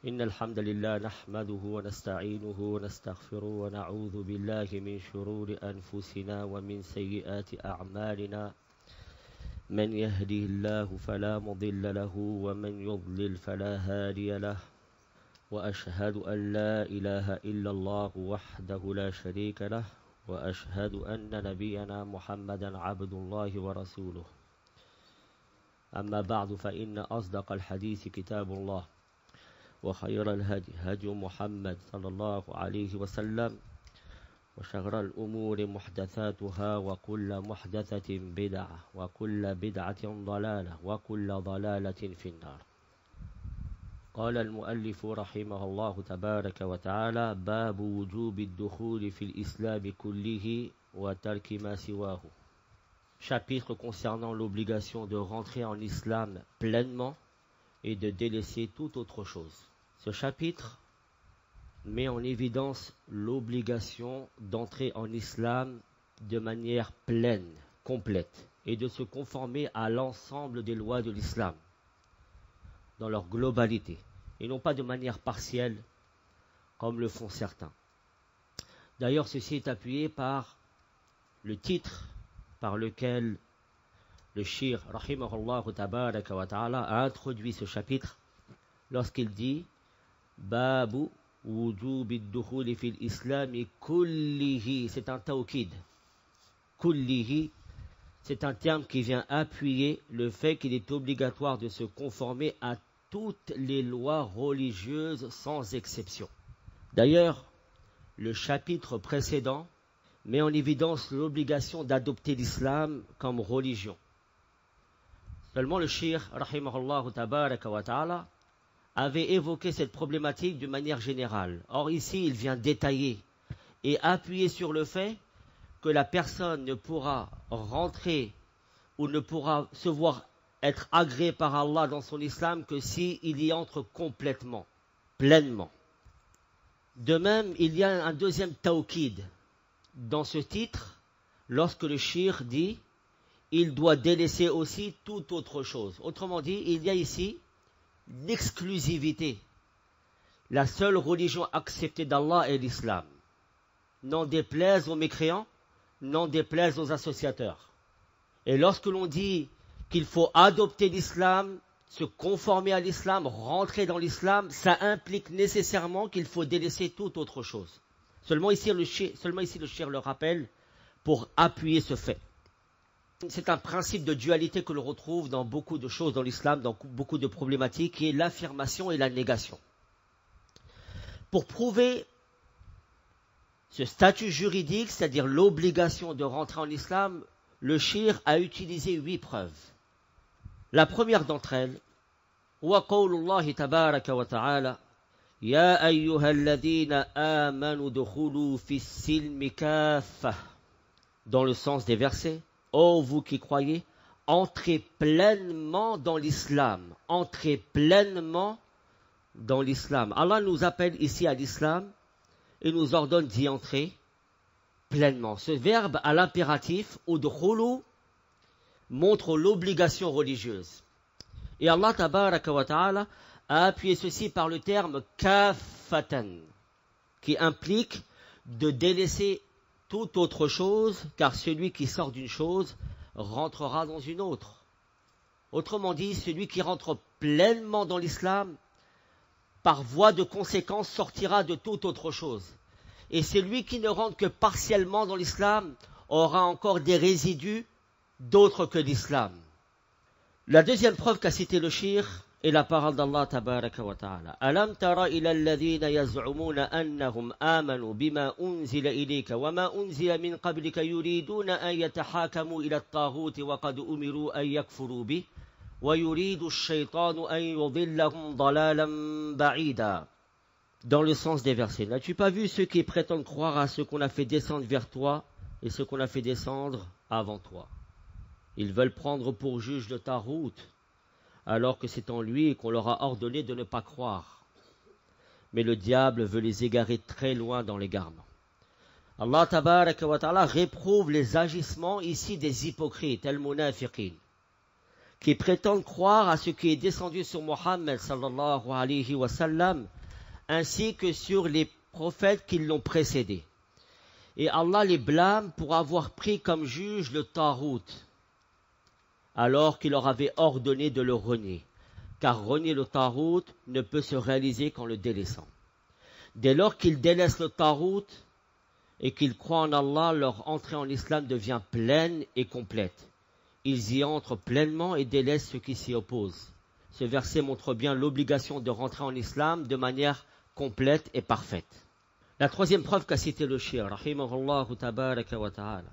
إن الحمد لله نحمده ونستعينه ونستغفره ونعوذ بالله من شرور أنفسنا ومن سيئات أعمالنا من يهده الله فلا مضل له ومن يضلل فلا هادي له وأشهد أن لا إله إلا الله وحده لا شريك له وأشهد أن نبينا محمدا عبد الله ورسوله أما بعد فإن أصدق الحديث كتاب الله وخير الهدي هدي محمد صلى الله عليه وسلم وشر الأمور محدثاتها وكل محدثة بدعة وكل بدعة ضلالة وكل ضلالة في النار. قال المؤلف رحمه الله تبارك وتعالى باب وجوب الدخول في الإسلام كله وترك ما سواه. Chapitre concernant l'obligation de rentrer en islam pleinement et de délaisser toute autre chose. Ce chapitre met en évidence l'obligation d'entrer en islam de manière pleine, complète, et de se conformer à l'ensemble des lois de l'islam, dans leur globalité, et non pas de manière partielle, comme le font certains. D'ailleurs, ceci est appuyé par le titre par lequel le Cheikh rahimahullah tabaraka wa ta'ala a introduit ce chapitre lorsqu'il dit Babu wujub ad-dukhul fi al-islam kullihi. C'est un tawkid. Kullihi, c'est un terme qui vient appuyer le fait qu'il est obligatoire de se conformer à toutes les lois religieuses sans exception. D'ailleurs, le chapitre précédent met en évidence l'obligation d'adopter l'islam comme religion. Seulement le Cheikh rahimahullah tabaraka wa ta'ala avait évoqué cette problématique d'une manière générale. Or ici, il vient détailler et appuyer sur le fait que la personne ne pourra rentrer ou ne pourra se voir être agréé par Allah dans son islam que s'il y entre complètement, pleinement. De même, il y a un deuxième tawkid dans ce titre, lorsque le cheikh dit il doit délaisser aussi toute autre chose. Autrement dit, il y a ici l'exclusivité. La seule religion acceptée d'Allah est l'islam. N'en déplaise aux mécréants, n'en déplaise aux associateurs. Et lorsque l'on dit qu'il faut adopter l'islam, se conformer à l'islam, rentrer dans l'islam, ça implique nécessairement qu'il faut délaisser toute autre chose. Seulement ici le cheikh le rappelle pour appuyer ce fait. C'est un principe de dualité que l'on retrouve dans beaucoup de choses dans l'islam, dans beaucoup de problématiques, qui est l'affirmation et la négation. Pour prouver ce statut juridique, c'est-à-dire l'obligation de rentrer en islam, le cheikh a utilisé 8 preuves. La première d'entre elles, wa qawlullahi tabaraka wa ta'ala Ya ayyuhalladhina amanu dukhulu fis silmi kaffah. Dans le sens des versets, ô vous qui croyez, entrez pleinement dans l'islam. Entrez pleinement dans l'islam. Allah nous appelle ici à l'islam et nous ordonne d'y entrer pleinement. Ce verbe à l'impératif, udkhulu, montre l'obligation religieuse. Et Allah tabaraka wa ta'ala a appuyé ceci par le terme kaffatan, qui implique de délaisser toute autre chose, car celui qui sort d'une chose rentrera dans une autre. Autrement dit, celui qui rentre pleinement dans l'islam, par voie de conséquence, sortira de toute autre chose. Et celui qui ne rentre que partiellement dans l'islam aura encore des résidus d'autres que l'islam. La deuxième preuve qu'a cité le cheikh est la parole d'Allah tabaraka wa ta'ala. Alam tara ila alladhina yaz'umuna annahum amanu bima unzila ilayka wa ma unzila min qablika yuriduna an yatahakamu ila at-taghut wa qad umiru an yakfuru bih wa yuridu ash-shaytanu an yudillahum dalalan ba'ida. Dans le sens des versets. N'as-tu pas vu ceux qui prétendent croire à ce qu'on a fait descendre vers toi et ce qu'on a fait descendre avant toi? Ils veulent prendre pour juge le Tarout, alors que c'est en lui qu'on leur a ordonné de ne pas croire. Mais le diable veut les égarer très loin dans l'égarement. Allah tabaraka wa ta'ala réprouve les agissements ici des hypocrites, al-munafiqin, qui prétendent croire à ce qui est descendu sur Mohammed sallallahu alayhi wa sallam, ainsi que sur les prophètes qui l'ont précédé. Et Allah les blâme pour avoir pris comme juge le Tarout, alors qu'il leur avait ordonné de le renier. Car renier le Tarout ne peut se réaliser qu'en le délaissant. Dès lors qu'ils délaissent le Tarout et qu'ils croient en Allah, leur entrée en islam devient pleine et complète. Ils y entrent pleinement et délaissent ceux qui s'y opposent. Ce verset montre bien l'obligation de rentrer en islam de manière complète et parfaite. La troisième preuve qu'a cité le cheikh, rahimahullahu tabaraka wa ta'ala,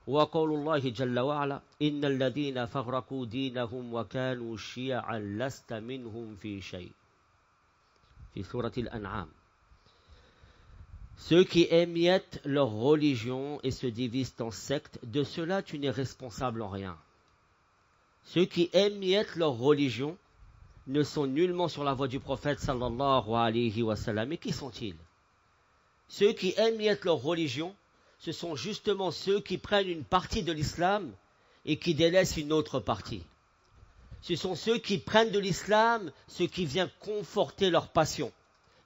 wa qawlullahi jalla wa ala, innal ladhina farraqu dinahum wa kanu shi'an lasta minhum fi shay. Fi surati al-An'am. Ceux qui émiettent leur religion et se divisent en sectes, de cela tu n'es responsable en rien. Ceux qui émiettent leur religion ne sont nullement sur la voie du prophète sallallahu alayhi wa sallam. Mais qui sont-ils? Ceux qui émiettent leur religion, ce sont justement ceux qui prennent une partie de l'islam et qui délaissent une autre partie. Ce sont ceux qui prennent de l'islam ce qui vient conforter leur passion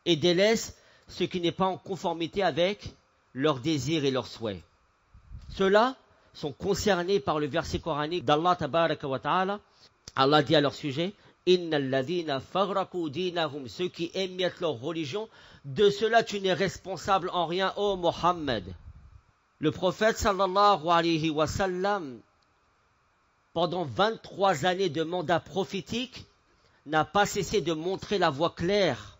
et délaissent ce qui n'est pas en conformité avec leurs désirs et leurs souhaits. Ceux-là sont concernés par le verset coranique d'Allah tabaraka wa ta'ala. Allah dit à leur sujet, innal ladhina farraqu dinahum, ceux qui émiettent leur religion, de cela tu n'es responsable en rien, ô Mohammed. Le prophète sallallahu alayhi wa sallam, pendant 23 années de mandat prophétique, n'a pas cessé de montrer la voie claire.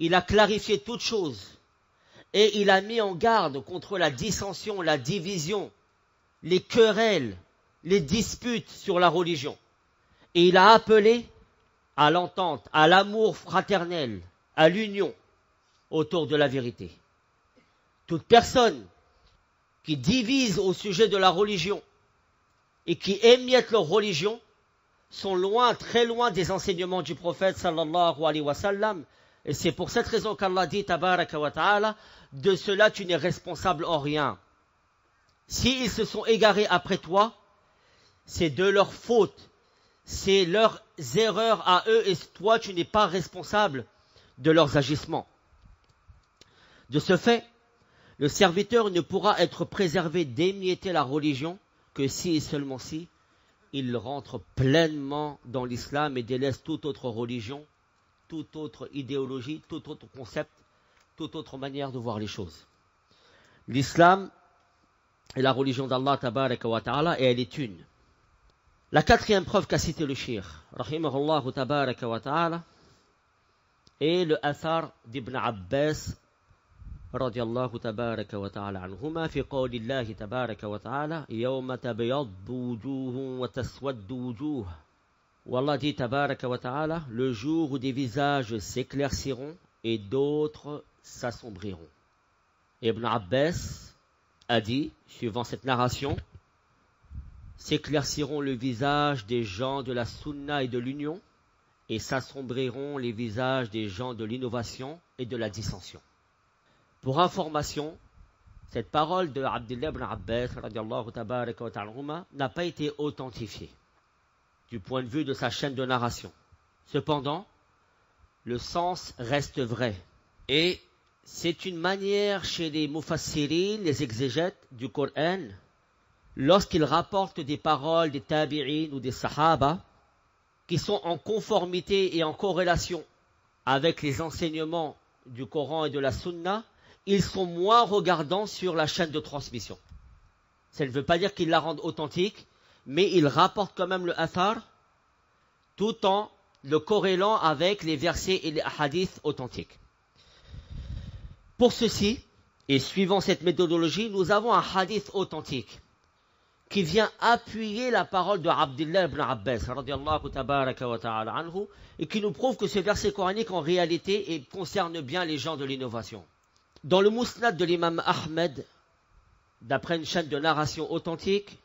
Il a clarifié toutes choses et il a mis en garde contre la dissension, la division, les querelles, les disputes sur la religion. Et il a appelé à l'entente, à l'amour fraternel, à l'union autour de la vérité. Toute personne qui divise au sujet de la religion et qui émiette leur religion sont loin, très loin des enseignements du prophète sallallahu alayhi wa sallam. Et c'est pour cette raison qu'Allah dit, tabaraka wa ta'ala, de cela tu n'es responsable en rien. S'ils se sont égarés après toi, c'est de leur faute, c'est leurs erreurs à eux, et toi tu n'es pas responsable de leurs agissements. De ce fait, le serviteur ne pourra être préservé d'émietter la religion que si et seulement si il rentre pleinement dans l'islam et délaisse toute autre religion, toute autre idéologie, tout autre concept, toute autre manière de voir les choses. L'islam est la religion d'Allah tabaraka wa ta'ala et elle est une. La quatrième preuve qu'a cité le cheikh, rahimahullah tabaraka wa ta'ala, est le athar d'Ibn Abbas radiyallahu tabaraka wa ta'ala anhuma fi qawlillahi tabaraka wa ta'ala yawma tabyaddu wujuhun wa taswaddu wujuh. Où Allah dit tabaraka wa ta'ala, le jour où des visages s'éclairciront et d'autres s'assombriront. Ibn Abbas a dit, suivant cette narration, s'éclairciront le visage des gens de la sunna et de l'union et s'assombriront les visages des gens de l'innovation et de la dissension. Pour information, cette parole de Abdullah ibn Abbas radiyallahu tabaraka wa ta'ala n'a pas été authentifiée du point de vue de sa chaîne de narration. Cependant, le sens reste vrai. Et c'est une manière chez les mufassirin, les exégètes du Coran, lorsqu'ils rapportent des paroles des tabi'in ou des sahaba, qui sont en conformité et en corrélation avec les enseignements du Coran et de la Sunna, ils sont moins regardants sur la chaîne de transmission. Ça ne veut pas dire qu'ils la rendent authentique, mais ils rapportent quand même le athar, tout en le corrélant avec les versets et les hadiths authentiques. Pour ceci, et suivant cette méthodologie, nous avons un hadith authentique qui vient appuyer la parole de Abdullah ibn Abbas radiyallahu tabaraka wa ta'ala anhu, et qui nous prouve que ce verset coranique en réalité concerne bien les gens de l'innovation. Dans le Musnad de l'imam Ahmed, d'après une chaîne de narration authentique,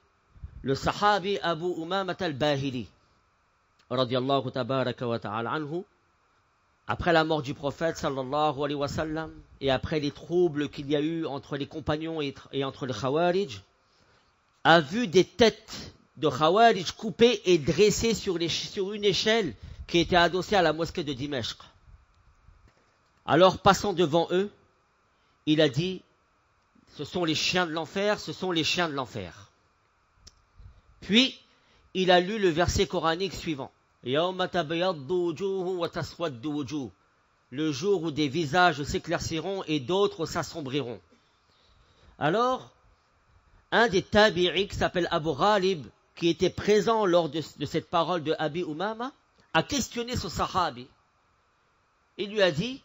le sahabi Abu Umamat al-Bahili radiyallahu tabaraka wa ta'ala anhu, après la mort du prophète sallallahu alayhi wa sallam et après les troubles qu'il y a eu entre les compagnons et entre les Khawarij, a vu des têtes de Khawarij coupés et dressés sur une échelle qui était adossée à la mosquée de Dimeshq. Alors, passant devant eux, il a dit, ce sont les chiens de l'enfer, ce sont les chiens de l'enfer. Puis, il a lu le verset coranique suivant. Le jour où des visages s'éclairciront et d'autres s'assombriront. Alors, un des tabi'i qui s'appelle Abu Ghalib, qui était présent lors de cette parole de Abi Umama, a questionné ce sahabi. Il lui a dit,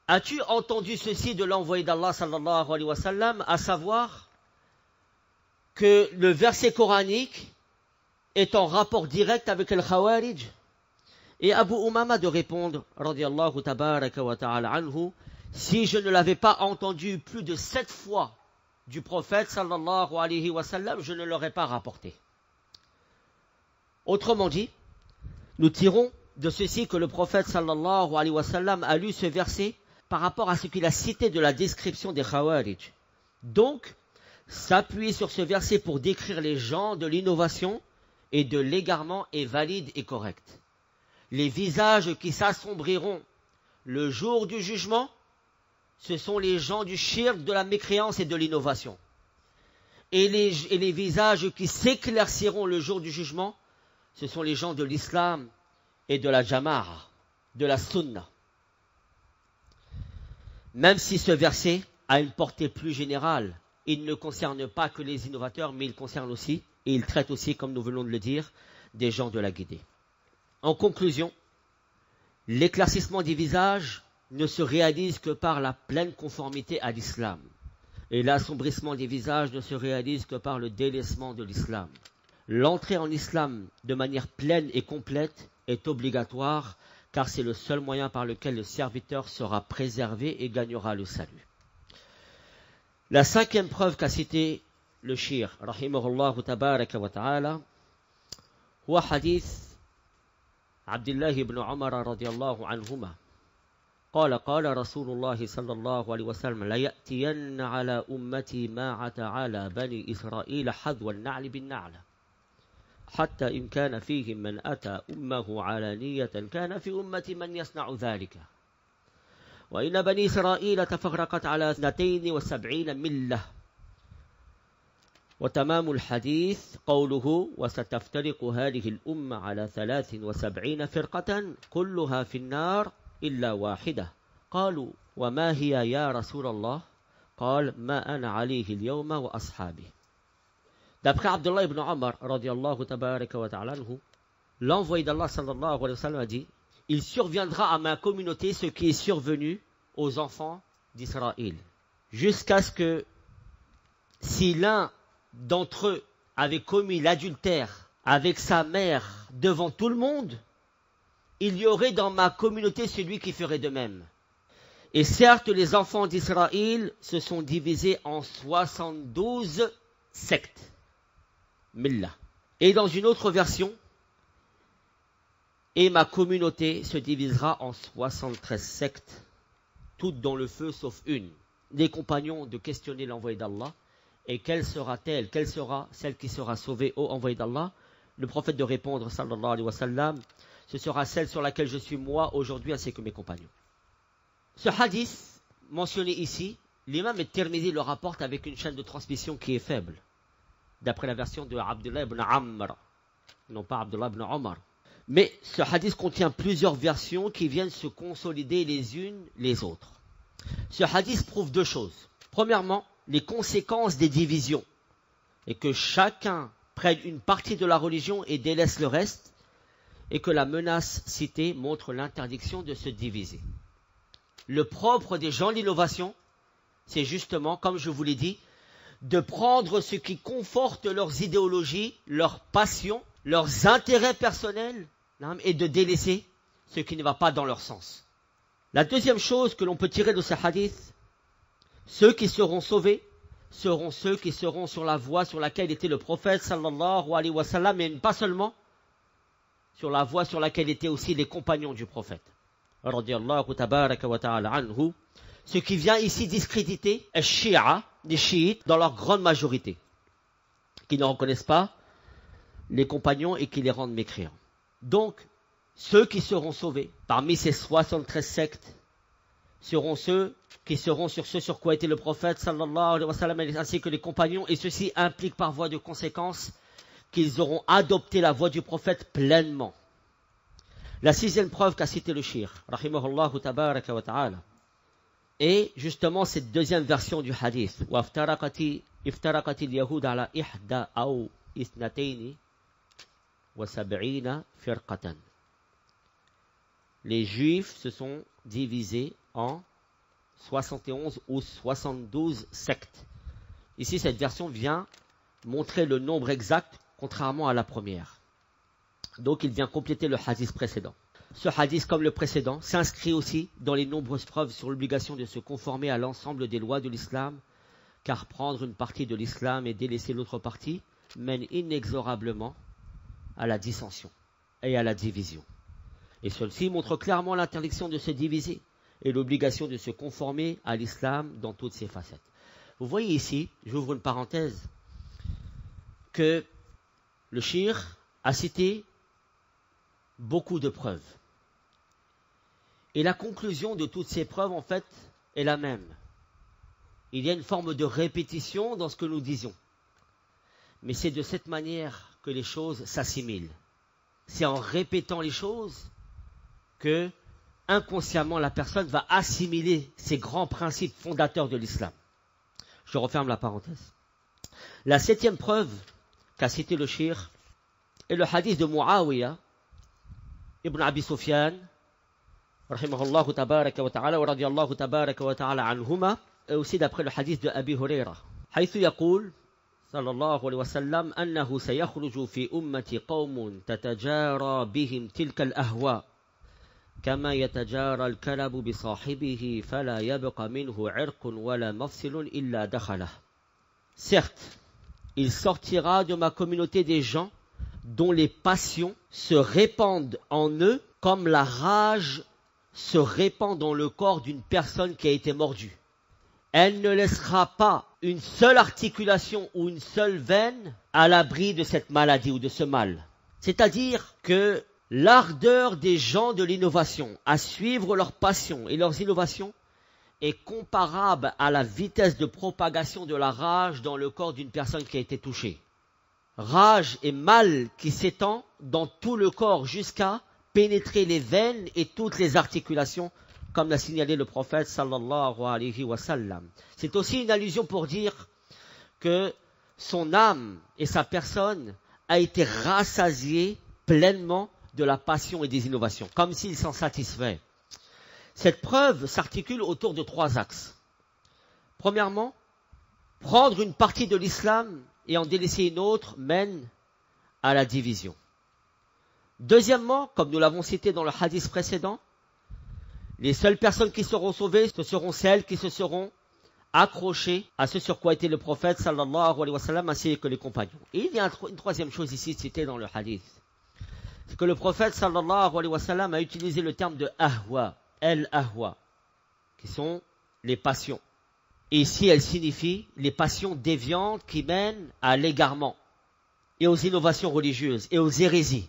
as-tu entendu ceci de l'envoyé d'Allah sallallahu alayhi wa sallam, à savoir que le verset coranique est en rapport direct avec le Khawarij? Et Abu Umama de répondre, radiyallahu tabaraka wa ta'ala anhu, si je ne l'avais pas entendu plus de 7 fois du prophète sallallahu alayhi wa sallam, je ne l'aurais pas rapporté. Autrement dit, nous tirons de ceci que le prophète sallallahu alayhi wa sallam a lu ce verset par rapport à ce qu'il a cité de la description des Khawarij. Donc, s'appuyer sur ce verset pour décrire les gens de l'innovation et de l'égarement est valide et correct. Les visages qui s'assombriront le jour du jugement, ce sont les gens du shirk, de la mécréance et de l'innovation. Et les visages qui s'éclairciront le jour du jugement, ce sont les gens de l'islam et de la jama'a, de la sunna. Même si ce verset a une portée plus générale, il ne concerne pas que les innovateurs, mais il concerne aussi, et il traite aussi, comme nous venons de le dire, des gens de la guidée. En conclusion, l'éclaircissement des visages ne se réalise que par la pleine conformité à l'islam. Et l'assombrissement des visages ne se réalise que par le délaissement de l'islam. L'entrée en islam de manière pleine et complète est obligatoire, car c'est le seul moyen par lequel le serviteur sera préservé et gagnera le salut. La 5e preuve qu'a cité le shir, rahimahullah tabaraka wa ta'ala, huwa hadith Abdullah ibn Umar radiyallahu anhuma. قال رسول الله صلى الله عليه وسلم لا يأتين على أمتي ما عتى على بني إسرائيل حذو النعل بالنعل حتى إن كان فيهم من أتى أمه علانية كان في أمتي من يصنع ذلك وإن بني إسرائيل تفرقت على 72 ملة وتمام الحديث قوله وستفترق هذه الأمة على 73 فرقة كلها في النار إلا واحدة قالوا وما هي يا رسول الله قال ما أنا عليه اليوم وأصحابي. D'après Abdullah ibn Umar radiyallahu tabaraka wa ta'ala anhu, l'envoyé d'Allah sallallahu alayhi wa sallam a dit, il surviendra à ma communauté ce qui est survenu aux enfants d'Israël, jusqu'à ce que si l'un d'entre eux avait commis l'adultère avec sa mère devant tout le monde, il y aurait dans ma communauté celui qui ferait de même. Et certes, les enfants d'Israël se sont divisés en 72 sectes. Millah. Et dans une autre version, et ma communauté se divisera en 73 sectes, toutes dans le feu sauf une. Les compagnons de questionner l'envoyé d'Allah, et quelle sera-t-elle, quelle sera celle qui sera sauvée, ô envoyé d'Allah? Le prophète de répondre, sallallahu alayhi wa sallam, ce sera celle sur laquelle je suis moi aujourd'hui ainsi que mes compagnons. Ce hadith mentionné ici, l'imam at-Tirmidhi le rapporte avec une chaîne de transmission qui est faible, d'après la version de Abdullah ibn Amr, non pas Abdullah ibn Omar. Mais ce hadith contient plusieurs versions qui viennent se consolider les unes les autres. Ce hadith prouve 2 choses. Premièrement, les conséquences des divisions, et que chacun prenne une partie de la religion et délaisse le reste, et que la menace citée montre l'interdiction de se diviser. Le propre des gens de l'innovation, c'est justement, comme je vous l'ai dit, de prendre ce qui conforte leurs idéologies, leurs passions, leurs intérêts personnels, et de délaisser ce qui ne va pas dans leur sens. La deuxième chose que l'on peut tirer de ce hadith, ceux qui seront sauvés seront ceux qui seront sur la voie sur laquelle était le prophète sallallahu alayhi wa sallam, mais pas seulement, sur la voie sur laquelle étaient aussi les compagnons du prophète. Radiyallahu tabaraka wa ta'ala anhu. Ce qui vient ici discréditer les chiites dans leur grande majorité, qui ne reconnaissent pas les compagnons et qui les rendent mécréants. Donc, ceux qui seront sauvés parmi ces 73 sectes seront ceux qui seront sur ce sur quoi était le prophète sallallahu alayhi wa sallam ainsi que les compagnons, et ceci implique par voie de conséquence qu'ils auront adopté la voie du prophète pleinement. La sixième preuve qu'a cité le Cheikh, rahimahullahu tabaraka wa ta'ala, est justement cette deuxième version du hadith. افترقت اليهود على 71 فرقة. Les Juifs se sont divisés en 71 ou 72 sectes. Ici, cette version vient montrer le nombre exact, contrairement à la première. Donc, il vient compléter le hadith précédent. Ce hadith, comme le précédent, s'inscrit aussi dans les nombreuses preuves sur l'obligation de se conformer à l'ensemble des lois de l'islam, car prendre une partie de l'islam et délaisser l'autre partie mène inexorablement à la dissension et à la division. Et ceci montre clairement l'interdiction de se diviser et l'obligation de se conformer à l'islam dans toutes ses facettes. Vous voyez ici, j'ouvre une parenthèse, que le Cheikh a cité beaucoup de preuves. Et la conclusion de toutes ces preuves, en fait, est la même. Il y a une forme de répétition dans ce que nous disons. Mais c'est de cette manière que les choses s'assimilent. C'est en répétant les choses que, inconsciemment, la personne va assimiler ces grands principes fondateurs de l'islam. Je referme la parenthèse. La septième preuve qu'a cité le Cheikh est le hadith de Muawiyah ibn Abi Sufyan, rahimahullahu tabaraka wa ta'ala, wa radiyallahu tabaraka wa ta'ala anhuma, et aussi d'après le hadith de Abi Huraira. حيث يقول صلى الله عليه وسلم أنه سيخرج في أمتي قوم تتجارى بهم تلك الأهواء كما يتجارى الكلب بصاحبه فلا يبقى منه عرق ولا مفصل إلا دخله. Certes, il sortira de ma communauté des gens dont les passions se répandent en eux comme la rage se répand dans le corps d'une personne qui a été mordue. Elle ne laissera pas une seule articulation ou une seule veine à l'abri de cette maladie ou de ce mal. C'est-à-dire que l'ardeur des gens de l'innovation à suivre leurs passions et leurs innovations est comparable à la vitesse de propagation de la rage dans le corps d'une personne qui a été touchée. Rage et mal qui s'étend dans tout le corps jusqu'à pénétrer les veines et toutes les articulations, comme l'a signalé le prophète sallallahu alayhi wa sallam. C'est aussi une allusion pour dire que son âme et sa personne a été rassasiée pleinement de la passion et des innovations, comme s'il s'en satisfait. Cette preuve s'articule autour de trois axes. Premièrement, prendre une partie de l'islam et en délaisser une autre mène à la division. Deuxièmement, comme nous l'avons cité dans le hadith précédent, les seules personnes qui seront sauvées, ce seront celles qui se seront accrochées à ce sur quoi était le prophète sallallahu alayhi wa sallam ainsi que les compagnons. Et il y a une troisième chose ici citée dans le hadith. C'est que le prophète sallallahu alayhi wa sallam a utilisé le terme de ahwa, el-ahwa, qui sont les passions. Et ici, elle signifie les passions déviantes qui mènent à l'égarement et aux innovations religieuses et aux hérésies.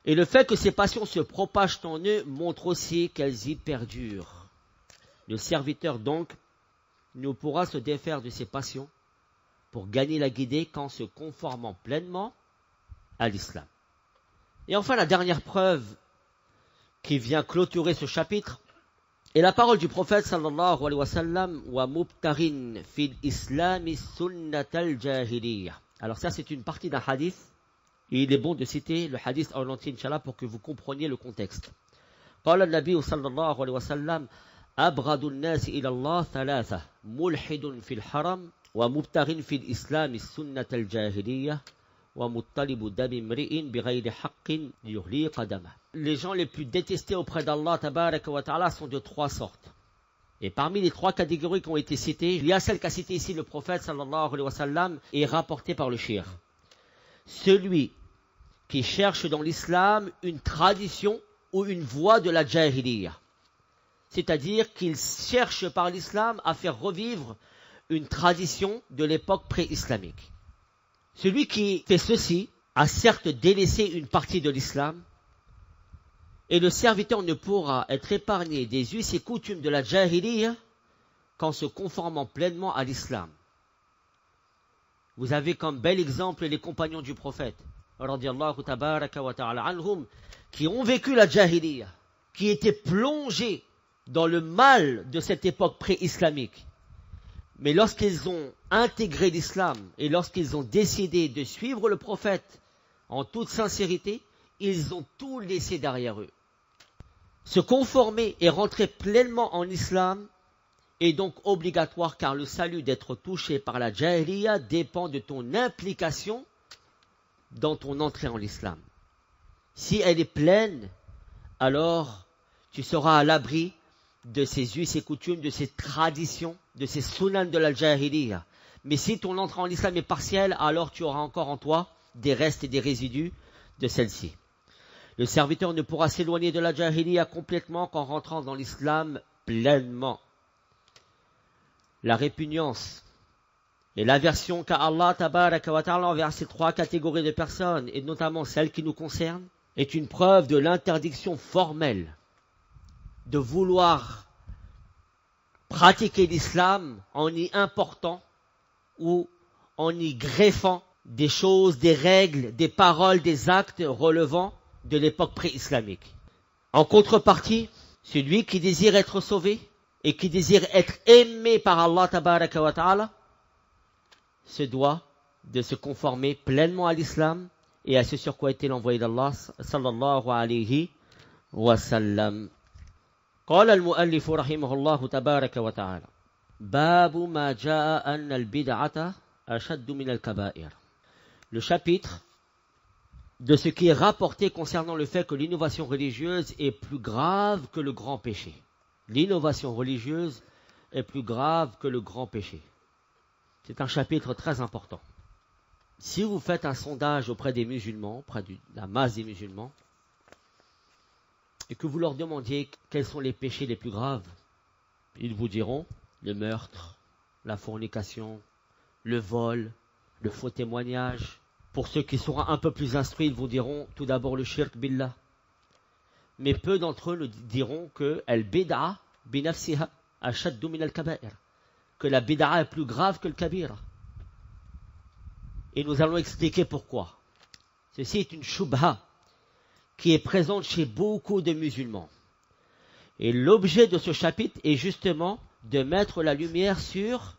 Et le fait que ces passions se propagent en eux montre aussi qu'elles y perdurent. Le serviteur donc ne pourra se défaire de ses passions pour gagner la guidée qu'en se conformant pleinement à l'islam. Et enfin, la dernière preuve qui vient clôturer ce chapitre est la parole du prophète sallallahu alayhi wa sallam wa mubtarin fil islami sunnat al-jahiliyyah. Alors ça, c'est une partie d'un hadith. Et il est bon de citer le hadith en entier, Inch'Allah, pour que vous compreniez le contexte. قال النبي صلى الله عليه وسلم أبغض الناس إلى الله ثلاثة ملحد في الحرم ومبتغ في الإسلام السنة الجاهلية ومطلب دم امرئ بغير حق ليهليق دمه. Les gens les plus détestés auprès d'Allah tabaraka wa ta'ala sont de trois sortes. Et parmi les trois catégories qui ont été citées, il y a celle qu'a citée ici le prophète sallallahu alayhi wa sallam et rapportée par le Cheikh. Celui qui cherche dans l'islam une tradition ou une voie de la jahiliya. C'est-à-dire qu'il cherche par l'islam à faire revivre une tradition de l'époque pré-islamique. Celui qui fait ceci a certes délaissé une partie de l'islam, et le serviteur ne pourra être épargné des us et coutumes de la jahiliya qu'en se conformant pleinement à l'islam. Vous avez comme bel exemple les compagnons du prophète, radiyallahu tabaraka wa ta'ala anhum, qui ont vécu la jahiliya, qui étaient plongés dans le mal de cette époque pré-islamique. Mais lorsqu'ils ont intégré l'islam et lorsqu'ils ont décidé de suivre le prophète en toute sincérité, ils ont tout laissé derrière eux. Se conformer et rentrer pleinement en islam est donc obligatoire, car le salut d'être touché par la jahiliya dépend de ton implication dans ton entrée en l'islam. Si elle est pleine, alors tu seras à l'abri de ces us et coutumes, de ces traditions, de ces sunan de la jahiliya. Mais si ton entrée en l'islam est partielle, alors tu auras encore en toi des restes et des résidus de celle-ci. Le serviteur ne pourra s'éloigner de la jahiliya complètement qu'en rentrant dans l'islam pleinement. La répugnance et l'aversion qu'a Allah tabaraka wa ta'ala envers ces trois catégories de personnes, et notamment celles qui nous concernent, est une preuve de l'interdiction formelle de vouloir pratiquer l'islam en y important ou en y greffant des choses, des règles, des paroles, des actes relevant de l'époque pré-islamique. En contrepartie, celui qui désire être sauvé et qui désire être aimé par Allah tabaraka wa ta'ala se doit de se conformer pleinement à l'islam et à ce sur quoi était l'envoyé d'Allah sallallahu alayhi wa sallam. قال المؤلف رحمه الله تبارك وتعالى باب ما جاء أن البدعة أشد من الكبائر. Le chapitre de ce qui est rapporté concernant le fait que l'innovation religieuse est plus grave que le grand péché. L'innovation religieuse est plus grave que le grand péché. C'est un chapitre très important. Si vous faites un sondage auprès des musulmans, auprès de la masse des musulmans, et que vous leur demandiez quels sont les péchés les plus graves, ils vous diront le meurtre, la fornication, le vol, le faux témoignage. Pour ceux qui seront un peu plus instruits, ils vous diront tout d'abord le shirk billah. Mais peu d'entre eux nous diront que al-bid'a binafsiha ashaddu min al-kaba'ir, que la bid'a est plus grave que le kabira. Et nous allons expliquer pourquoi. Ceci est une shubha qui est présente chez beaucoup de musulmans. Et l'objet de ce chapitre est justement de mettre la lumière sur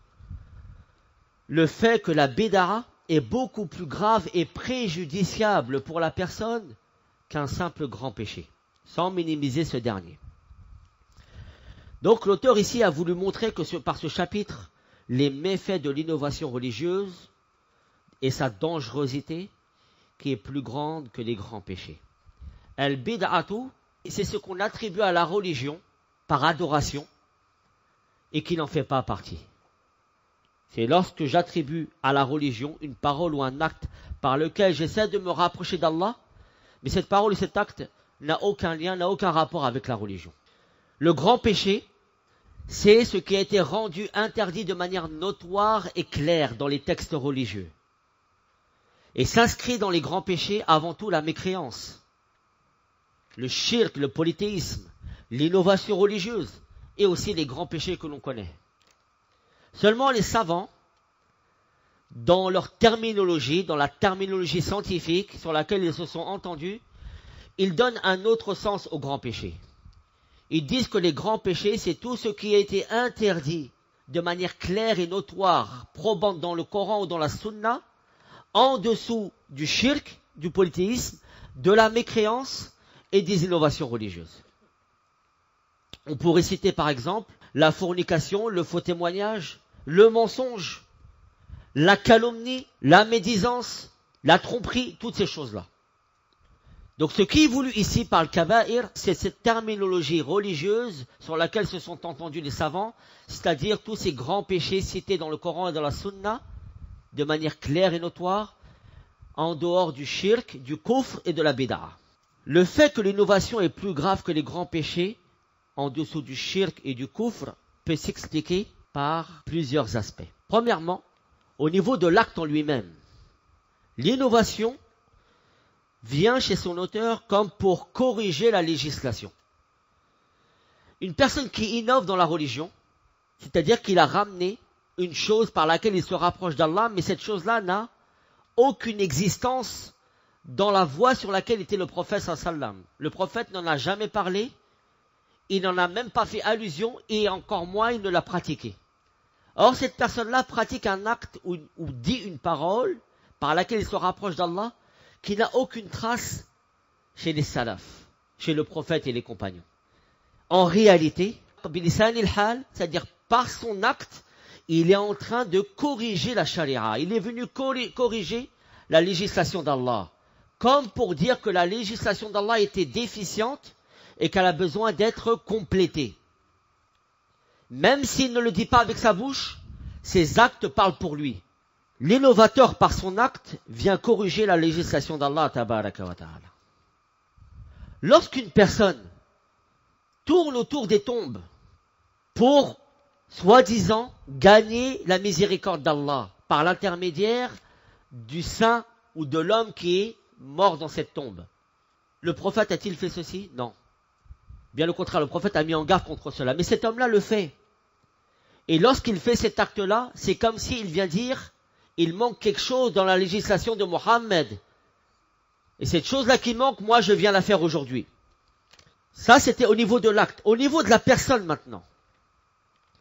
le fait que la bid'a est beaucoup plus grave et préjudiciable pour la personne qu'un simple grand péché, sans minimiser ce dernier. Donc l'auteur ici a voulu montrer que par ce chapitre, les méfaits de l'innovation religieuse et sa dangerosité qui est plus grande que les grands péchés. Al-bid'atu, c'est ce qu'on attribue à la religion par adoration et qui n'en fait pas partie. C'est lorsque j'attribue à la religion une parole ou un acte par lequel j'essaie de me rapprocher d'Allah, mais cette parole ou cet acte n'a aucun lien, n'a aucun rapport avec la religion. Le grand péché, c'est ce qui a été rendu interdit de manière notoire et claire dans les textes religieux. Et s'inscrit dans les grands péchés avant tout la mécréance, le shirk, le polythéisme, l'innovation religieuse et aussi les grands péchés que l'on connaît. Seulement les savants, dans leur terminologie, dans la terminologie scientifique sur laquelle ils se sont entendus, ils donnent un autre sens aux grands péchés. Ils disent que les grands péchés, c'est tout ce qui a été interdit de manière claire et notoire, probante dans le Coran ou dans la Sunna, en dessous du shirk, du polythéisme, de la mécréance et des innovations religieuses. On pourrait citer par exemple la fornication, le faux témoignage, le mensonge, la calomnie, la médisance, la tromperie, toutes ces choses-là. Donc ce qui est voulu ici par le kaba'ir, c'est cette terminologie religieuse sur laquelle se sont entendus les savants, c'est-à-dire tous ces grands péchés cités dans le Coran et dans la Sunna, de manière claire et notoire, en dehors du shirk, du kufr et de la bid'a. Le fait que l'innovation est plus grave que les grands péchés, en dessous du shirk et du kufr, peut s'expliquer par plusieurs aspects. Premièrement, au niveau de l'acte en lui-même, l'innovation vient chez son auteur comme pour corriger la législation. Une personne qui innove dans la religion, c'est-à-dire qu'il a ramené une chose par laquelle il se rapproche d'Allah, mais cette chose-là n'a aucune existence dans la voie sur laquelle était le prophète sallam. Le prophète n'en a jamais parlé, il n'en a même pas fait allusion, et encore moins il ne l'a pratiqué. Or, cette personne-là pratique un acte ou dit une parole par laquelle il se rapproche d'Allah, qui n'a aucune trace chez les salafs, chez le prophète et les compagnons. En réalité, c'est-à-dire par son acte, il est en train de corriger la charia. Il est venu corriger la législation d'Allah. Comme pour dire que la législation d'Allah était déficiente et qu'elle a besoin d'être complétée. Même s'il ne le dit pas avec sa bouche, ses actes parlent pour lui. L'innovateur, par son acte, vient corriger la législation d'Allah tabaraka wa ta'ala. Lorsqu'une personne tourne autour des tombes pour, soi-disant, gagner la miséricorde d'Allah par l'intermédiaire du saint ou de l'homme qui est mort dans cette tombe. Le prophète a-t-il fait ceci? Non. Bien au contraire, le prophète a mis en garde contre cela. Mais cet homme-là le fait. Et lorsqu'il fait cet acte-là, c'est comme s'il vient dire, il manque quelque chose dans la législation de Mohammed. Et cette chose-là qui manque, moi je viens la faire aujourd'hui. Ça, c'était au niveau de l'acte. Au niveau de la personne maintenant.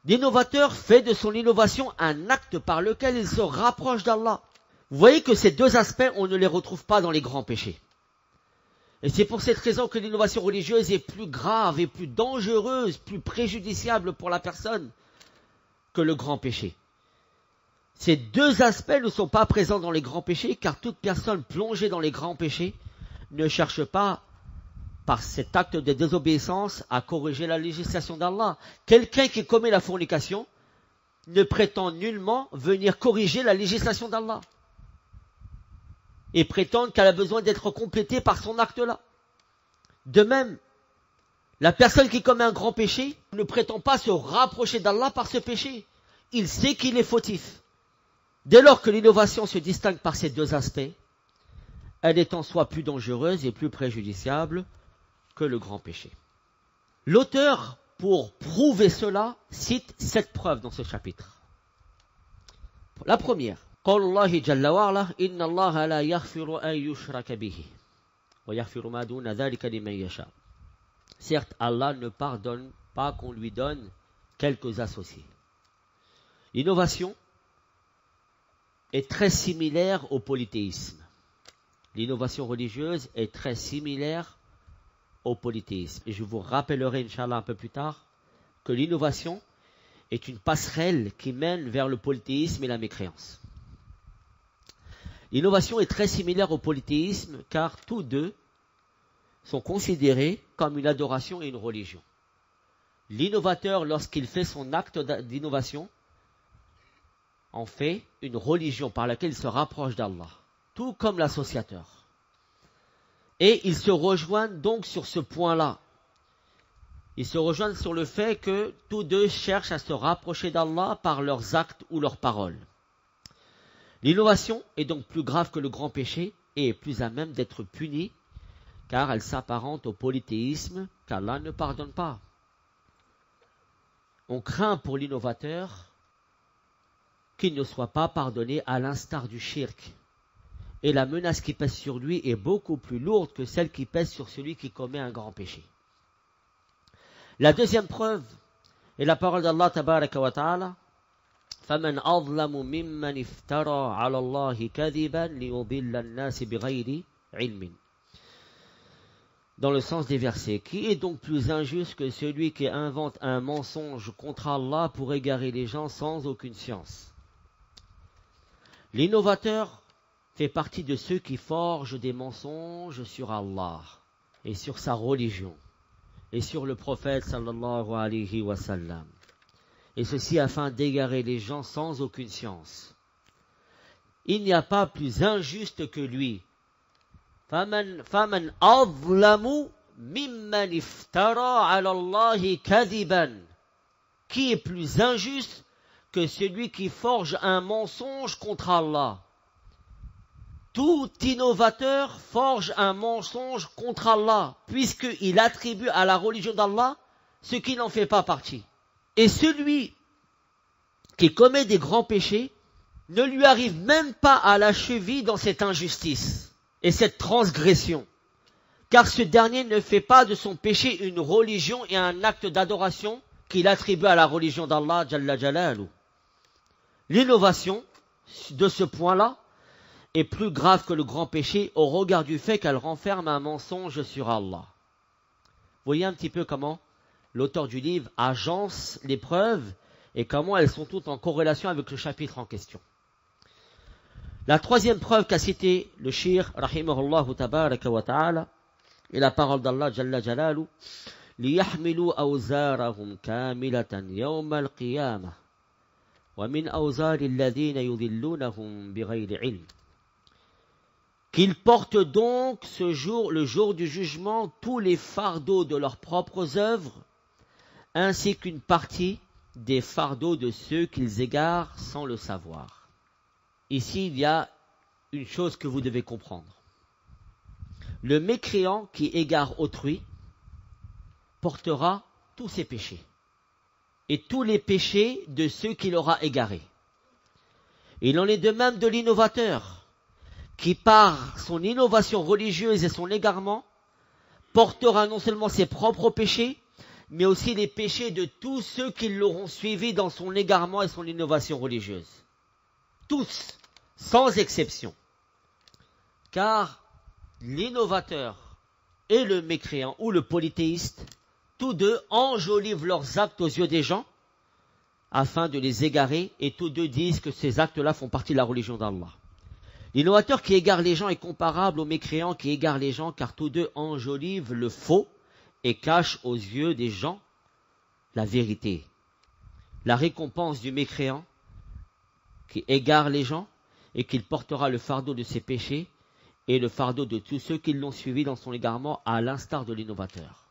L'innovateur fait de son innovation un acte par lequel il se rapproche d'Allah. Vous voyez que ces deux aspects, on ne les retrouve pas dans les grands péchés. Et c'est pour cette raison que l'innovation religieuse est plus grave et plus dangereuse, plus préjudiciable pour la personne que le grand péché. Ces deux aspects ne sont pas présents dans les grands péchés, car toute personne plongée dans les grands péchés ne cherche pas, par cet acte de désobéissance, à corriger la législation d'Allah. Quelqu'un qui commet la fornication ne prétend nullement venir corriger la législation d'Allah. Et prétendre qu'elle a besoin d'être complétée par son acte-là. De même, la personne qui commet un grand péché ne prétend pas se rapprocher d'Allah par ce péché. Il sait qu'il est fautif. Dès lors que l'innovation se distingue par ces deux aspects, elle est en soi plus dangereuse et plus préjudiciable que le grand péché. L'auteur, pour prouver cela, cite 7 preuves dans ce chapitre. La première, قول الله جل وعلا إن الله لا يغفر أن يشرك به ويغفر ما دون ذلك لمن يشاء. Certes, Allah ne pardonne pas qu'on lui donne quelques associés. L'innovation est très similaire au polythéisme. L'innovation religieuse est très similaire au polythéisme. Et je vous rappellerai, Inch'Allah, un peu plus tard, que l'innovation est une passerelle qui mène vers le polythéisme et la mécréance. L'innovation est très similaire au polythéisme car tous deux sont considérés comme une adoration et une religion. L'innovateur, lorsqu'il fait son acte d'innovation, en fait une religion par laquelle il se rapproche d'Allah, tout comme l'associateur. Et ils se rejoignent donc sur ce point-là. Ils se rejoignent sur le fait que tous deux cherchent à se rapprocher d'Allah par leurs actes ou leurs paroles. L'innovation est donc plus grave que le grand péché et est plus à même d'être punie car elle s'apparente au polythéisme qu'Allah ne pardonne pas. On craint pour l'innovateur qu'il ne soit pas pardonné à l'instar du shirk. Et la menace qui pèse sur lui est beaucoup plus lourde que celle qui pèse sur celui qui commet un grand péché. La deuxième preuve est la parole d'Allah tabaraka wa ta'ala فَمَنْ أَظْلَمُ مِمَّنِ افْتَرَى عَلَى اللَّهِ كَذِبًا لِيُضِلَّ النَّاسِ بِغَيْرِ عِلْمٍ. Dans le sens des versets, qui est donc plus injuste que celui qui invente un mensonge contre Allah pour égarer les gens sans aucune science? L'innovateur fait partie de ceux qui forgent des mensonges sur Allah et sur sa religion et sur le prophète sallallahu alayhi wa sallam. Et ceci afin d'égarer les gens sans aucune science. Il n'y a pas plus injuste que lui. فَمَنْ أَظْلَمُ مِمَّنِ افْتَرَى عَلَى اللَّهِ كَذِبًا. Qui est plus injuste que celui qui forge un mensonge contre Allah Tout innovateur forge un mensonge contre Allah, puisqu'il attribue à la religion d'Allah ce qui n'en fait pas partie. Et celui qui commet des grands péchés ne lui arrive même pas à la cheville dans cette injustice et cette transgression, car ce dernier ne fait pas de son péché une religion et un acte d'adoration qu'il attribue à la religion d'Allah Jalla Jalaluhu. L'innovation de ce point-là est plus grave que le grand péché au regard du fait qu'elle renferme un mensonge sur Allah. Voyez un petit peu comment l'auteur du livre agence les preuves et comment elles sont toutes en corrélation avec le chapitre en question. La troisième preuve qu'a cité le shir, rahimahullah tabaraka wa ta'ala, est la parole d'Allah Jalla Jalaluhu, لِيَحْمِلُوا أَوْزَارَهُمْ كَامِلَةً يَوْمَ الْقِيَامَةِ وَمِنْ أَوْزَارِ الَّذِينَ يُضِلُّونَهُمْ بِغَيْرِ عِلْمٍ. Qu'ils portent donc ce jour, le jour du jugement, tous les fardeaux de leurs propres œuvres, ainsi qu'une partie des fardeaux de ceux qu'ils égarent sans le savoir. Ici, il y a une chose que vous devez comprendre. Le mécréant qui égare autrui portera tous ses péchés et tous les péchés de ceux qu'il aura égarés. Il en est de même de l'innovateur qui, par son innovation religieuse et son égarement, portera non seulement ses propres péchés, mais aussi les péchés de tous ceux qui l'auront suivi dans son égarement et son innovation religieuse. Tous, sans exception. Car l'innovateur et le mécréant ou le polythéiste, tous deux enjolivent leurs actes aux yeux des gens afin de les égarer, et tous deux disent que ces actes-là font partie de la religion d'Allah. L'innovateur qui égare les gens est comparable au mécréant qui égare les gens, car tous deux enjolivent le faux et cachent aux yeux des gens la vérité. La récompense du mécréant qui égare les gens et qu'il portera le fardeau de ses péchés et le fardeau de tous ceux qui l'ont suivi dans son égarement, à l'instar de l'innovateur.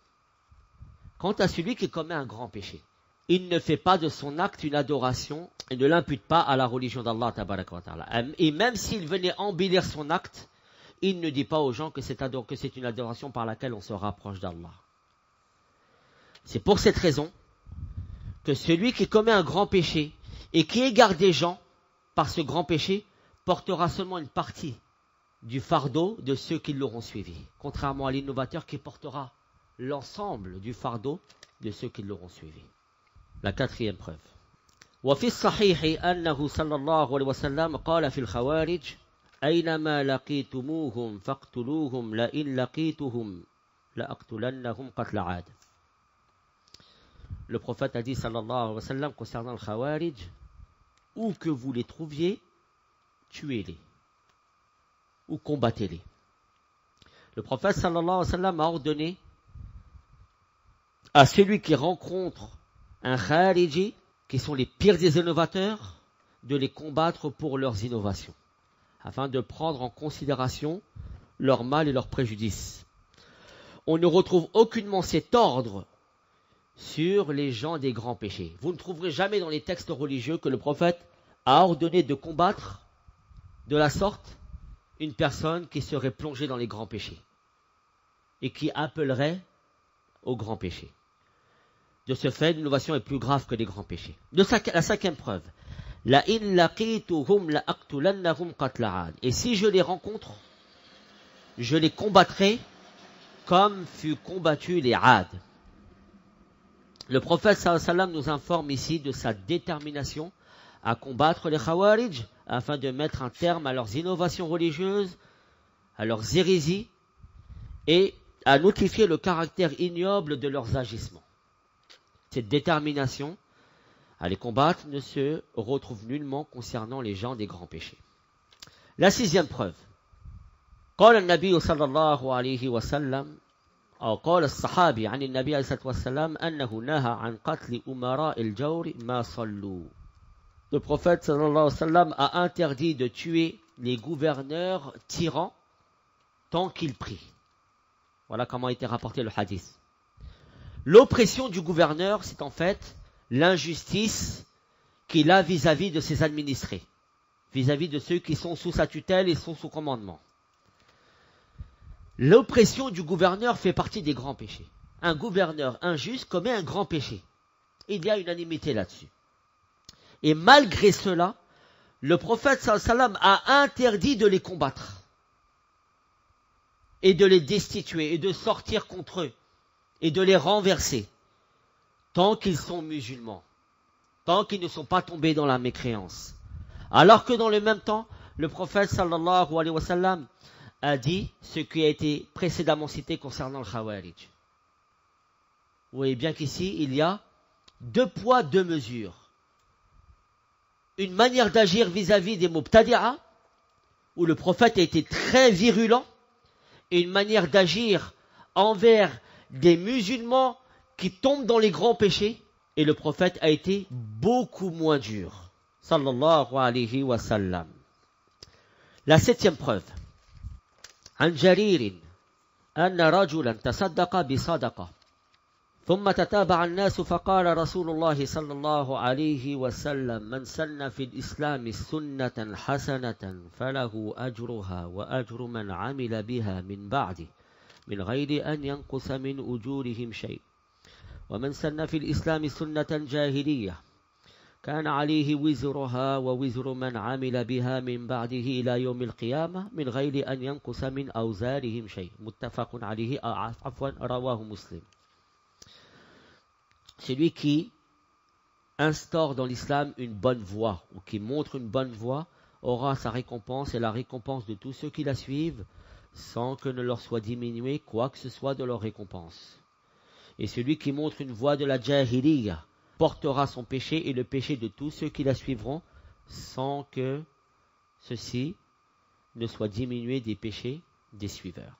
Quant à celui qui commet un grand péché, il ne fait pas de son acte une adoration et ne l'impute pas à la religion d'Allah tabaraka wa ta'ala. Et même s'il venait embellir son acte, il ne dit pas aux gens que c'est une adoration par laquelle on se rapproche d'Allah. C'est pour cette raison que celui qui commet un grand péché et qui égare des gens par ce grand péché portera seulement une partie du fardeau de ceux qui l'auront suivi, contrairement à l'innovateur qui portera l'ensemble du fardeau de ceux qui l'auront suivi. La quatrième preuve. وفي الصحيح أنه صلى الله عليه وسلم قال في الخوارج أينما لقيتموهم فاقتلوهم لئن لقيتهم لأقتلنهم قتل عاد. Le prophète a dit sallallahu alayhi wa sallam concernant le khawarij, où que vous les trouviez, tuez-les ou combattez-les. Le prophète sallallahu alayhi wa sallam a ordonné à celui qui rencontre un khariji, qui sont les pires des innovateurs, de les combattre pour leurs innovations, afin de prendre en considération leur mal et leurs préjudices. On ne retrouve aucunement cet ordre sur les gens des grands péchés. Vous ne trouverez jamais dans les textes religieux que le prophète a ordonné de combattre de la sorte une personne qui serait plongée dans les grands péchés et qui appellerait aux grands péchés. De ce fait, l'innovation est plus grave que les grands péchés. La cinquième preuve. La in laqituhum la aqtulannahum qatla 'ad. Et si je les rencontre, je les combattrai comme fut combattu les 'ad. Le prophète sallallahu alayhi wa sallam nous informe ici de sa détermination à combattre les khawarij afin de mettre un terme à leurs innovations religieuses, à leurs hérésies et à notifier le caractère ignoble de leurs agissements. Cette détermination à les combattre ne se retrouve nullement concernant les gens des grands péchés. La sixième preuve. قال النبي صلى الله عليه وسلم أو قال الصحابي عن النبي عليه الصلاة والسلام أنه نهى عن قتل أمراء الجور ما صلوا. Le prophète sallallahu alayhi wa sallam a interdit de tuer les gouverneurs tyrans tant qu'ils prient. Voilà comment a été rapporté le hadith. L'oppression du gouverneur, c'est en fait l'injustice qu'il a vis-à-vis de ses administrés. vis-à-vis de ceux qui sont sous sa tutelle et sont sous commandement. L'oppression du gouverneur fait partie des grands péchés. Un gouverneur injuste commet un grand péché. Il y a unanimité là-dessus. Et malgré cela, le prophète sallallahu alayhi wa sallam a interdit de les combattre et de les destituer et de sortir contre eux et de les renverser tant qu'ils sont musulmans, tant qu'ils ne sont pas tombés dans la mécréance. Alors que dans le même temps, le prophète sallallahu alayhi wa sallam a dit ce qui a été précédemment cité concernant le Khawarij. Vous voyez bien qu'ici, il y a 2 poids, 2 mesures. Une manière d'agir vis-à-vis des Mubtadi'a, où le prophète a été très virulent, et une manière d'agir envers des musulmans qui tombent dans les grands péchés, et le prophète a été beaucoup moins dur. Sallallahu alayhi wa sallam. La 7e preuve. عن جرير أن رجلا تصدق بصدقة ثم تتابع الناس فقال رسول الله صلى الله عليه وسلم من سن في الإسلام سنة حسنة فله أجرها وأجر من عمل بها من بعده من غير أن ينقص من أجورهم شيء ومن سن في الإسلام سنة جاهلية كان عليه وزرها ووزر من عمل بها من بعده إلى يوم القيامة من غير أن ينقص من أوزارهم شيء متفق عليه عفوا رواه مسلم. Celui qui instaure dans l'islam une bonne voie ou qui montre une bonne voie aura sa récompense et la récompense de tous ceux qui la suivent sans que ne leur soit diminué quoi que ce soit de leur récompense. Et celui qui montre une voie de la jahiliya portera son péché et le péché de tous ceux qui la suivront sans que ceci ne soit diminué des péchés des suiveurs.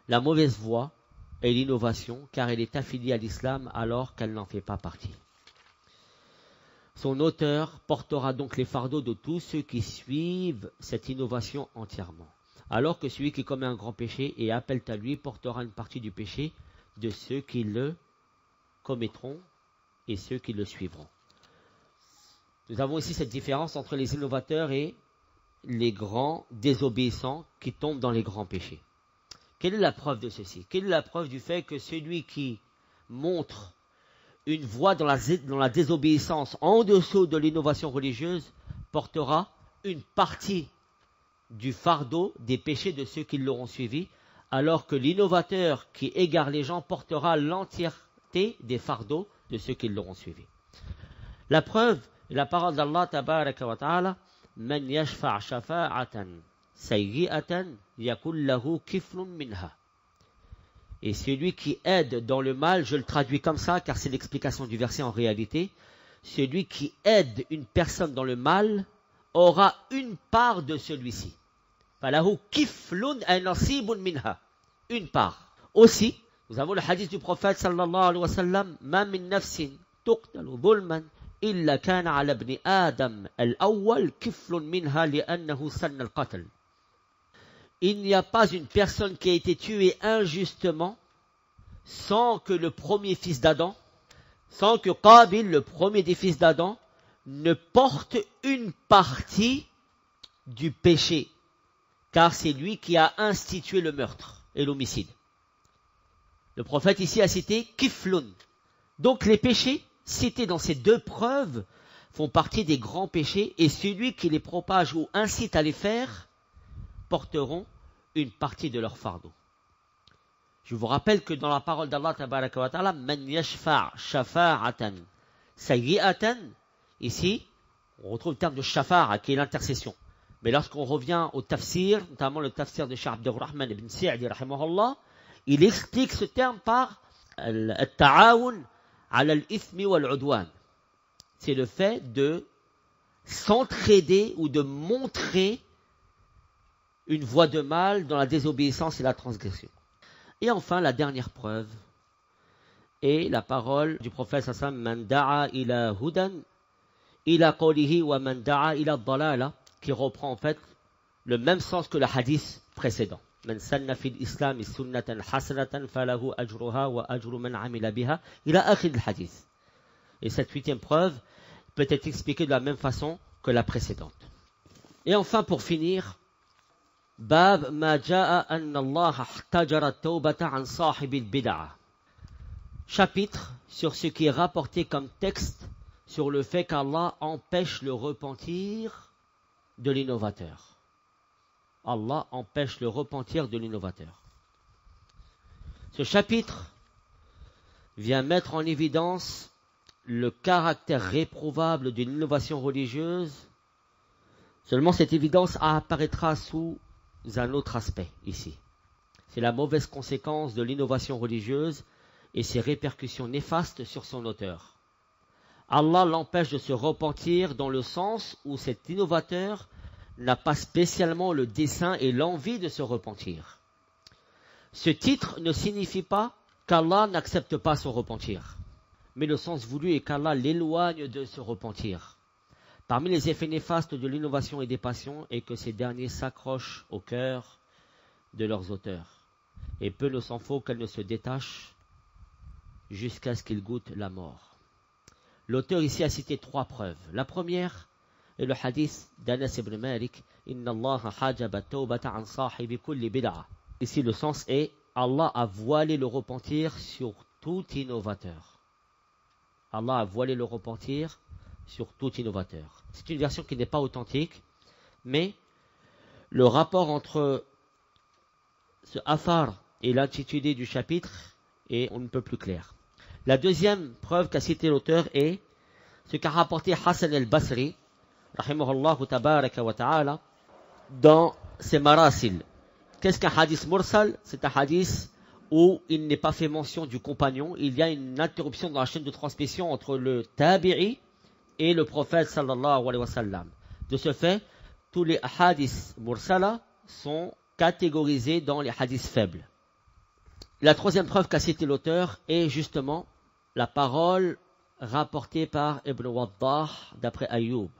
La mauvaise voie est l'innovation car elle est affiliée à l'islam alors qu'elle n'en fait pas partie. Son auteur portera donc les fardeaux de tous ceux qui suivent cette innovation entièrement. Alors que celui qui commet un grand péché et appelle à lui portera une partie du péché de ceux qui le commettront et ceux qui le suivront. Nous avons ici cette différence entre les innovateurs et les grands désobéissants qui tombent dans les grands péchés. Quelle est la preuve de ceci? Quelle est la preuve du fait que celui qui montre une voie dans la désobéissance en dessous de l'innovation religieuse portera une partie du fardeau des péchés de ceux qui l'auront suivi, alors que l'innovateur qui égare les gens portera l'entièreté des fardeaux de ceux qui l'auront suivi. La preuve est la parole d'Allah tabaraka wa ta'ala man yashfa' shafa'atan sayyi'atan yakul lahu kiflun minha. Et celui qui aide dans le mal, je le traduis comme ça car c'est l'explication du verset en réalité, celui qui aide une personne dans le mal aura une part de celui-ci. Falahu kiflun ay nasibun minha. Une part. Aussi, nous avons le hadith du prophète sallallahu alayhi wa sallam, ma min nafsin tuqtalu dhulman illa kana ala ibn Adam al-awwal kiflun minha li'annahu sanna al-qatl. Il n'y a pas une personne qui a été tuée injustement sans que le premier fils d'Adam, sans que Qabil, le premier des fils d'Adam, ne porte une partie du péché, car c'est lui qui a institué le meurtre et l'homicide. Le prophète ici a cité Kiflun. Donc les péchés cités dans ces 2 preuves font partie des grands péchés et celui qui les propage ou incite à les faire porteront une partie de leur fardeau. Je vous rappelle que dans la parole d'Allah tabaraka wa ta'ala, man yashfa' shafa'atan sayyi'atan, ici, on retrouve le terme de shafa'a qui est l'intercession. Mais lorsqu'on revient au tafsir, notamment le tafsir de Cheikh Abdurrahman ibn Sa'di rahimahullah, il explique ce terme par al-ta'awun ala al-ithmi wal-udwan. C'est le fait de s'entraider ou de montrer une voie de mal dans la désobéissance et la transgression. Et enfin, la dernière preuve est la parole du prophète sallallahu alayhi wa sallam, man da'a ila hudan ila qawlihi wa man da'a ila dalala, qui reprend en fait le même sens que le hadith précédent. Man sanna fil islam sunnatan hasanatan falahu ajruha wa ajru man amila biha ila akhir al hadith. Et cette 8e preuve peut être expliquée de la même façon que la précédente. Et enfin, pour finir, Bab ma ja'a anna Allah ihtajara at-tawbata an sahib al-bid'ah. Chapitre sur ce qui est rapporté comme texte sur le fait qu'Allah empêche le repentir de l'innovateur. Allah empêche le repentir de l'innovateur. Ce chapitre vient mettre en évidence le caractère réprouvable d'une innovation religieuse. Seulement cette évidence apparaîtra sous un autre aspect ici. C'est la mauvaise conséquence de l'innovation religieuse et ses répercussions néfastes sur son auteur. Allah l'empêche de se repentir dans le sens où cet innovateur n'a pas spécialement le dessein et l'envie de se repentir. Ce titre ne signifie pas qu'Allah n'accepte pas son repentir, mais le sens voulu est qu'Allah l'éloigne de se repentir. Parmi les effets néfastes de l'innovation et des passions est que ces derniers s'accrochent au cœur de leurs auteurs, et peu ne s'en faut qu'elles ne se détachent jusqu'à ce qu'ils goûtent la mort. L'auteur ici a cité 3 preuves. La première est le hadith d'Anas ibn Malik, Inna Allah hajaba tawbata an sahibi kulli bid'ah. Ici le sens est Allah a voilé le repentir sur tout innovateur. Allah a voilé le repentir sur tout innovateur. C'est une version qui n'est pas authentique, mais le rapport entre ce athar et l'intitulé du chapitre est on ne peut plus clair. La deuxième preuve qu'a cité l'auteur est ce qu'a rapporté Hassan al-Basri, rahimahullah tabaraka wa ta'ala, dans ses marasil. Qu'est-ce qu'un hadith mursal? C'est un hadith où il n'est pas fait mention du compagnon. Il y a une interruption dans la chaîne de transmission entre le tabi'i et le prophète sallallahu alayhi wa sallam. De ce fait, tous les hadiths mursala sont catégorisés dans les hadiths faibles. La troisième preuve qu'a cité l'auteur est justement la parole rapportée par Ibn Waddah d'après Ayyub.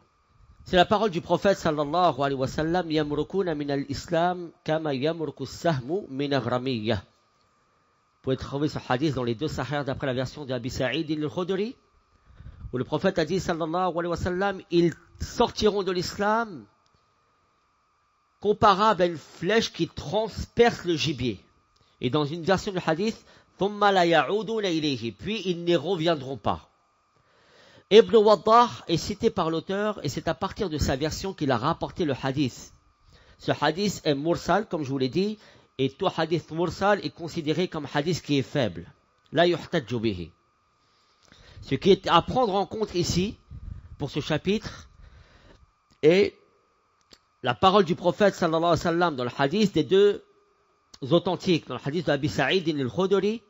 C'est la parole du prophète sallallahu alayhi wa sallam, yamrukuna min al-islam kama yamruku as-sahmu min ar-ramiyya. Vous pouvez trouver ce hadith dans les 2 sahih d'après la version d'Abi Sa'id al-Khudri, où le prophète a dit sallallahu alayhi wa sallam, ils sortiront de l'islam comparable à une flèche qui transperce le gibier. Et dans une version du hadith, thumma la ya'uduna ilayhi, puis ils n'y reviendront pas. Ibn Waddah est cité par l'auteur et c'est à partir de sa version qu'il a rapporté le hadith. Ce hadith est mursal, comme je vous l'ai dit, et tout hadith mursal est considéré comme hadith qui est faible. La yuhtajju bihi. Ce qui est à prendre en compte ici, pour ce chapitre, est la parole du prophète sallallahu alayhi wa sallam dans le hadith des 2 authentiques, dans le hadith d'Abi Sa'id al-Khudri